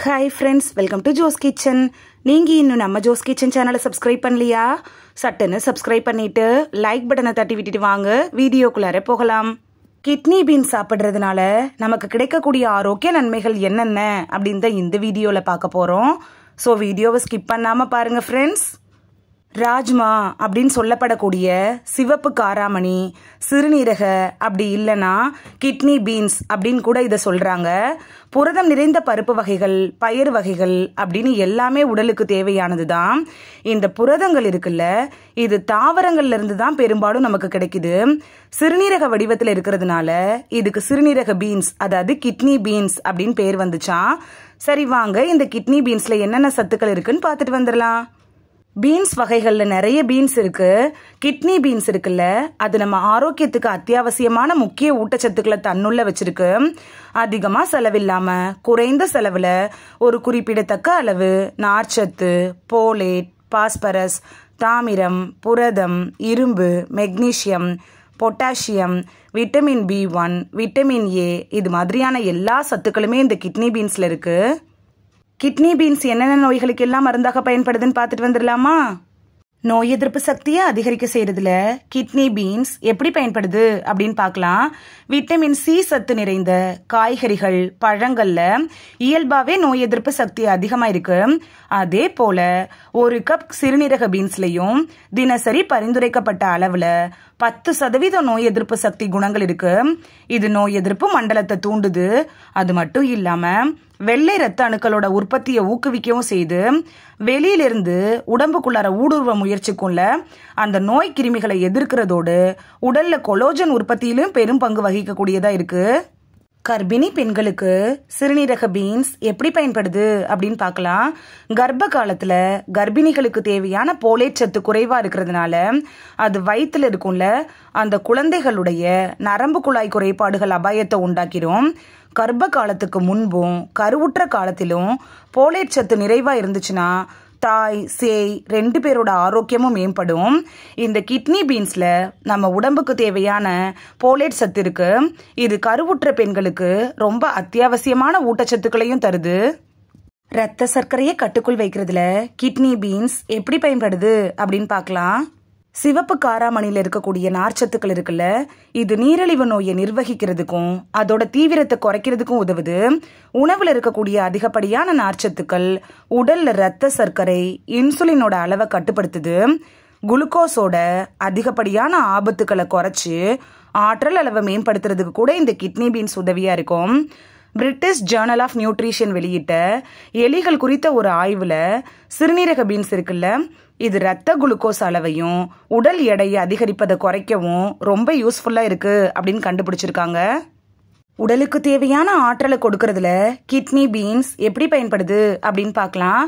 Hi friends, welcome to Jo's kitchen. நீங்கள் இன்னும் நம்ம ஜோஸ் கிச்சன் சேனலை சப்ஸ்கிரைப் பண்ணலையா? சட்டுன்னு சப்ஸ்கிரைப் பண்ணிவிட்டு லைக் பட்டனை தட்டி விட்டுட்டு வாங்க, வீடியோக்குள்ளார போகலாம். கிட்னி பீன்ஸ் சாப்பிட்றதுனால நமக்கு கிடைக்கக்கூடிய ஆரோக்கிய நன்மைகள் என்னென்ன அப்படின்னு தான் இந்த வீடியோவில் பார்க்க போகிறோம். ஸோ வீடியோவை ஸ்கிப் பண்ணாமல் பாருங்கள் ஃப்ரெண்ட்ஸ். ராஜ்மா அப்படின்னு சொல்லப்படக்கூடிய சிவப்பு காராமணி, சிறுநீரக, அப்படி இல்லைன்னா கிட்னி பீன்ஸ் அப்படின்னு கூட இதை சொல்கிறாங்க. புரதம் நிறைந்த பருப்பு வகைகள், பயிர் வகைகள் அப்படின்னு எல்லாமே உடலுக்கு தேவையானது தான். இந்த புரதங்கள் இருக்குல்ல, இது தாவரங்கள்ல இருந்து தான் பெரும்பாலும் நமக்கு கிடைக்குது. சிறுநீரக வடிவத்தில் இருக்கிறதுனால இதுக்கு சிறுநீரக பீன்ஸ், அதாவது கிட்னி பீன்ஸ் அப்படின்னு பேர் வந்துச்சான். சரி வாங்க, இந்த கிட்னி பீன்ஸ்ல என்னென்ன சத்துக்கள் இருக்குன்னு பார்த்துட்டு வந்துடலாம். பீன்ஸ் வகைகளில் நிறைய பீன்ஸ் இருக்கு. கிட்னி பீன்ஸ் இருக்குல்ல, அது நம்ம ஆரோக்கியத்துக்கு அத்தியாவசியமான முக்கிய ஊட்டச்சத்துக்களை தன்னுள்ள வச்சிருக்கு. அதிகமாக செலவில்லாமல் குறைந்த செலவில் ஒரு குறிப்பிடத்தக்க அளவு நார்ச்சத்து, போலேட், பாஸ்பரஸ், தாமிரம், புரதம், இரும்பு, magnesium, potassium, vitamin B1, vitamin A, இது மாதிரியான எல்லா சத்துக்களுமே இந்த கிட்னி பீன்ஸில் இருக்கு. கிட்னி பீன்ஸ் என்னென்ன நோய்களுக்கு எல்லாம் மருந்தாக பயன்படுதுன்னு பார்த்துட்டு வந்துடலாமா? நோய் எதிர்ப்பு சக்தியை அதிகரிக்க செய்யறதுல கிட்னி பீன்ஸ் எப்படி பயன்படுது அப்படின்னு பார்க்கலாம். விட்டமின் C சத்து நிறைந்த காய்கறிகள், பழங்கள்ல இயல்பாவே நோய் எதிர்ப்பு சக்தி அதிகமாக இருக்கு. அதே போல ஒரு கப் சிறுநீரக பீன்ஸ்லையும் தினசரி பரிந்துரைக்கப்பட்ட அளவுல 10% நோய் எதிர்ப்பு சக்தி குணங்கள் இருக்கு. இது நோய் எதிர்ப்பு மண்டலத்தை தூண்டுது. அது மட்டும் இல்லாம வெள்ளை ரத்த அணுக்களோட உற்பத்தியை ஊக்குவிக்கவும் செய்து வெளியிலிருந்து உடம்புக்குள்ளார ஊடுருவ முயற்சிக்கும்ல அந்த நோய் கிருமிகளை எதிர்க்கிறதோடு உடல்ல கொலோஜன் உற்பத்தியிலும் பெரும் பங்கு வகிக்கக்கூடியதா இருக்கு. கர்ப்பிணி பெண்களுக்கு சிறுநீரக பீன்ஸ் எப்படி பயன்படுது அப்படின்னு பார்க்கலாம். கர்ப்ப காலத்துல கர்ப்பிணிகளுக்கு தேவையான போலேட் சத்து குறைவா இருக்கிறதுனால அது வயிற்றுல இருக்கும்ல, அந்த குழந்தைகளுடைய நரம்பு குழாய் குறைபாடுகள் அபாயத்தை உண்டாக்கிடும். கர்ப்ப காலத்துக்கு முன்பும் கருவுற்ற காலத்திலும் போலேட் சத்து நிறைவா இருந்துச்சுன்னா தாய், சேய் 2 பேரோட ஆரோக்கியமும் மேம்படும். இந்த கிட்னி பீன்ஸ்ல நம்ம உடம்புக்கு தேவையான போலேட் சத்து இருக்கு. இது கருவுற்ற பெண்களுக்கு ரொம்ப அத்தியாவசியமான ஊட்டச்சத்துக்களையும் தருது. ரத்த சர்க்கரையை கட்டுக்குள் வைக்கிறதுல கிட்னி பீன்ஸ் எப்படி பயன்படுது அப்படின்னு பார்க்கலாம். சிவப்பு காராமணியில் இருக்கக்கூடிய நார்ச்சத்துக்கள் இருக்குல்ல, இது நீரிழிவு நோயை நிர்வகிக்கிறதுக்கும் அதோட தீவிரத்தை குறைக்கிறதுக்கும் உதவுது. உணவுல இருக்கக்கூடிய அதிகப்படியான நார்ச்சத்துக்கள் உடல்ல ரத்த சர்க்கரை, இன்சுலினோட அளவை கட்டுப்படுத்துது. குளுக்கோஸோட அதிகப்படியான ஆபத்துக்களை குறைச்சு ஆற்றல் அளவை மேம்படுத்துறதுக்கு கூட இந்த கிட்னி பீன்ஸ் உதவியா இருக்கும். பிரிட்டிஷ் ஜேர்னல் ஆஃப் நியூட்ரிஷன் வெளியிட்ட எலிகள் குறித்த ஒரு ஆய்வுல சிறுநீரக பீன்ஸ் இருக்குல்ல, இது ரத்த குளுக்கோஸ் அளவையும் உடல் எடையை அதிகரிப்பதை குறைக்கவும் ரொம்ப யூஸ்ஃபுல்லா இருக்கு அப்படின்னு கண்டுபிடிச்சிருக்காங்க. உடலுக்கு தேவையான ஆற்றலை கொடுக்கறதுல கிட்னி பீன்ஸ் எப்படி பயன்படுது அப்படின்னு பார்க்கலாம்.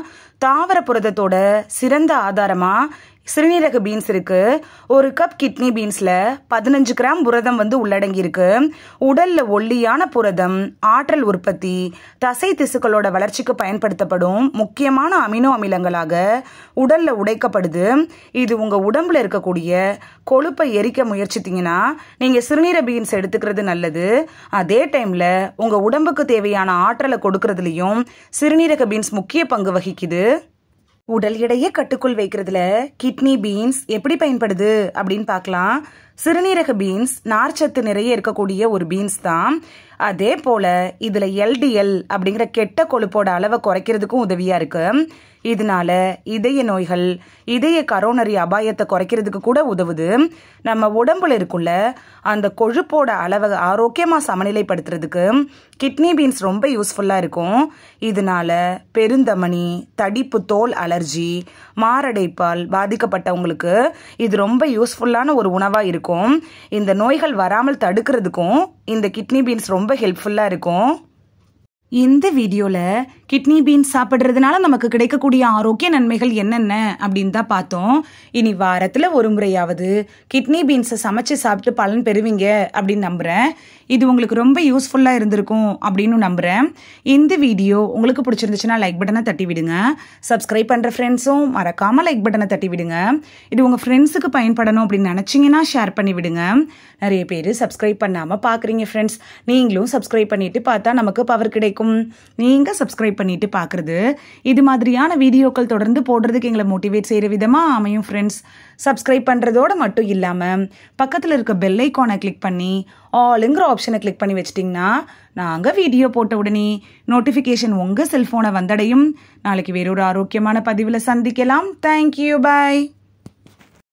தாவர புரதத்தோட சிறந்த ஆதாரமா சிறுநீரக பீன்ஸ் இருக்கு. ஒரு கப் கிட்னி பீன்ஸ்ல 15 கிராம் புரதம் உள்ளடங்கி இருக்கு. உடல்ல ஒல்லியான புரதம் ஆற்றல் உற்பத்தி, தசை திசுக்களோட வளர்ச்சிக்கு பயன்படுத்தப்படும் முக்கியமான அமினோ அமிலங்களாக உடல்ல உடைக்கப்படுது. இது உங்க உடம்புல இருக்கக்கூடிய கொழுப்பை எரிக்க முயற்சித்தீங்கன்னா நீங்க சிறுநீரக பீன்ஸ் எடுத்துக்கிறது நல்லது. அதே டைம்ல உங்க உடம்புக்கு தேவையான ஆற்றலை கொடுக்கறதுலயும் சிறுநீரக பீன்ஸ் முக்கிய பங்கு வகிக்குது. உடல் எடையை கட்டுக்குள் வைக்கிறதுல கிட்னி பீன்ஸ் எப்படி பயன்படுது அப்படின்னு பார்க்கலாம். சிறுநீரக பீன்ஸ் நார்ச்சத்து நிறைய இருக்கக்கூடிய ஒரு பீன்ஸ் தான். அதே போல இதுல LDL அப்படிங்கிற கெட்ட கொழுப்போட அளவை குறைக்கிறதுக்கும் உதவியா இருக்கு. இதனால இதய நோய்கள், இதய கரோனரி அபாயத்தை குறைக்கிறதுக்கு கூட உதவுது. நம்ம உடம்புல இருக்குள்ள அந்த கொழுப்போட அளவை ஆரோக்கியமா சமநிலைப்படுத்துறதுக்கு கிட்னி பீன்ஸ் ரொம்ப யூஸ்ஃபுல்லா இருக்கும். இதனால பெருந்தமனி, தடிப்பு, தோல் அலர்ஜி, மாரடைப்பால் பாதிக்கப்பட்டவங்களுக்கு இது ரொம்ப யூஸ்ஃபுல்லான ஒரு உணவா இருக்கும். இந்த நோய்கள் வராமல் தடுக்கிறதுக்கும் இந்த கிட்னி பீன்ஸ் ரொம்ப ஹெல்ப்ஃபுல்லா இருக்கும். இந்த வீடியோல கிட்னி பீன்ஸ் சாப்பிட்றதுனால நமக்கு கிடைக்கக்கூடிய ஆரோக்கிய நன்மைகள் என்னென்ன அப்படின்னு தான் பார்த்தோம். இனி வாரத்துல ஒரு முறையாவது கிட்னி பீன்ஸை சமைச்சு சாப்பிட்டு பலன் பெறுவீங்க அப்படின்னு நம்புறேன். இது உங்களுக்கு ரொம்ப யூஸ்ஃபுல்லா இருந்திருக்கும் அப்படின்னு நம்புறேன். இந்த வீடியோ உங்களுக்கு பிடிச்சிருந்துச்சுன்னா லைக் பட்டனை தட்டி விடுங்க. சப்ஸ்கிரைப் பண்ற ஃப்ரெண்ட்ஸும் மறக்காம லைக் பட்டனை தட்டி விடுங்க. இது உங்க ஃப்ரெண்ட்ஸுக்கு பயன்படணும் அப்படின்னு நினைச்சீங்கன்னா ஷேர் பண்ணி விடுங்க. நிறைய பேர் சப்ஸ்கிரைப் பண்ணாம பாக்குறீங்க ஃப்ரெண்ட்ஸ். நீங்களும் சப்ஸ்கிரைப் பண்ணிட்டு பார்த்தா நமக்கு பவர் கிடைக்கும். இருக்கும். நீங்கள் சப்ஸ்கிரைப் பண்ணிட்டு பார்க்குறது இது மாதிரியான வீடியோக்கள் தொடர்ந்து போடுறதுக்கு எங்களை மோட்டிவேட் செய்கிற விதமாக அமையும் ஃப்ரெண்ட்ஸ். சப்ஸ்கிரைப் பண்ணுறதோடு மட்டும் இல்லாமல் பக்கத்தில் இருக்க பெல் ஐக்கானை கிளிக் பண்ணி ஆளுங்கிற ஆப்ஷனை கிளிக் பண்ணி வச்சிட்டிங்கன்னா நாங்கள் வீடியோ போட்ட உடனே நோட்டிஃபிகேஷன் உங்கள் செல்ஃபோனை வந்தடையும். நாளைக்கு வேறொரு ஆரோக்கியமான பதிவில் சந்திக்கலாம். தேங்க்யூ, பாய்.